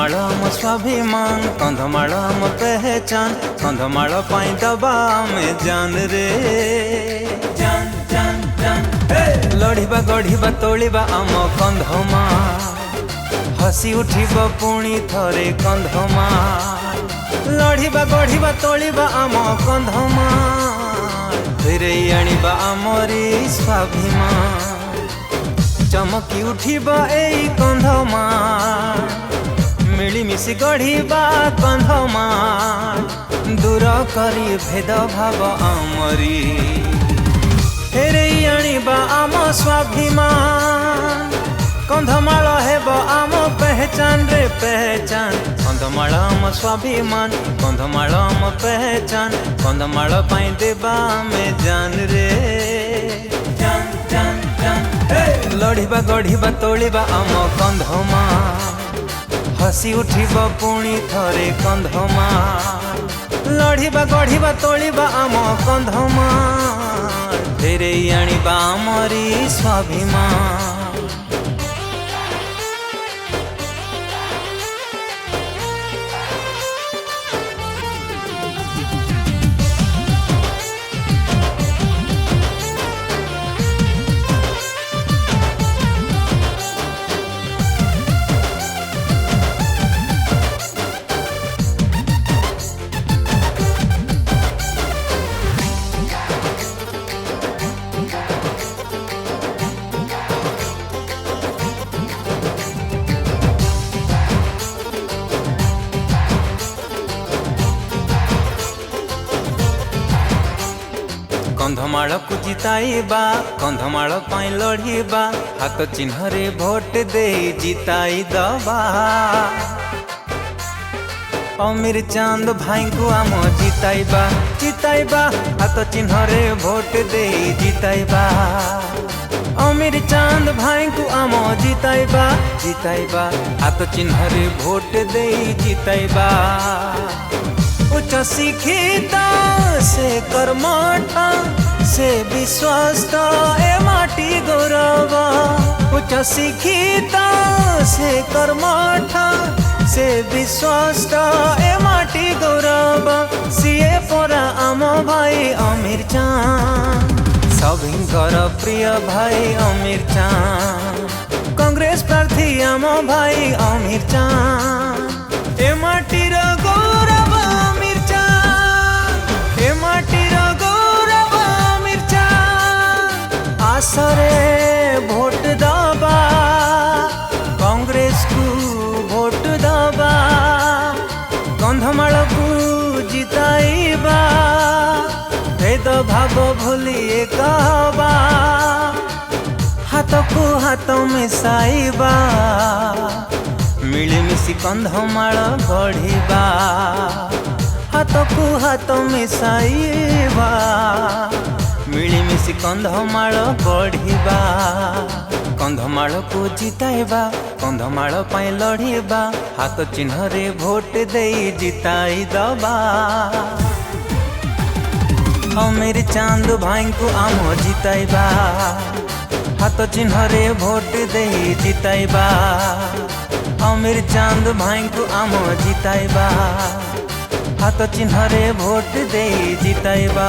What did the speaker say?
कंधमाल आम स्वाभिमान, कंधमाल आम पहचान, कंधमाल पाई दबा में जान रे जान जान जान। लड़िबा गढ़िबा तोलिबा आम कंधमाल, हसी उठिब पुणी थरे कंधमाल। लड़िबा गढ़िबा तोलिबा आम कंधमाल, फेरे आनिबा आमरी स्वाभिमान। चमकी उठिबा एई कंधमाल, मिलिमिशि गढ़िबा कंधमाल। दूर करी भेद भाव आमरी, फेरे आनिबा आम स्वाभिमान। कंधमाल हेब आम पहचान रे पहचान, कंधमाल आम स्वाभिमान, कंधमाल आम पहचान। कंधमाल पाई देबा में जान रे जान जान जान। लड़िबा गढ़िबा तोलिबा आम कंधमाल, हसी उठिब पुणी थरे कंधमाल। लड़िबा गढ़िबा तोलिबा आम कंधमाल, फेरे आनिबा आमरी स्वाभिमान। कंधमाल को जिताइबा, कंधमाल पाई लड़िबा, हाथ चिन्ह रे भोट दे जिताई दबा। अमीर चांद भाई को आम जिताइबा जिताइबा, हाथ चिन्ह रे भोट दे जिताइबा। अमीर चांद भाई को आम जिताइबा जिताइबा, हाथ चिन्ह रे भोट दे जिताइबा। उच्च शिक्षित से कर्मठ से विश्वस्त ए माटी गौरव। उच्च शिक्षित से कर्मठ से विश्वस्त ए माटी गौरव। सीए परा आम भाई अमीर चांद, सभिंकर प्रिय भाई अमीर चांद। कांग्रेस प्रार्थी आम भाई अमीर चांद, ए माटीर गौरव अमीर चांद, ए माटीर गौरव अमीर चांद। आसरे भोट दबा, कांग्रेस को भोट दबा। कंधमाल को जिताइबा, भेद भाव भूली कहबा। हाथ को हाथ मिसाइबा, मिलिमिशि कंधमाल गढ़िबा। हाथ को हाथ मिसाइबा, मिलिमिशि कंधमाल गढ़िबा। कंधमाल को जिताइबा, कंधमाल पाई लड़िबा, हाथ चिन्ह रे भोट दे जिताई दबा। अमीर चांद भाई को आम जिताइबा, हाथ चिन्ह रे भोट दे जिताइबा। अमीर चांद भाई को आम जिताइबा, हाथ चिन्ह रे भोट दे जिताइबा।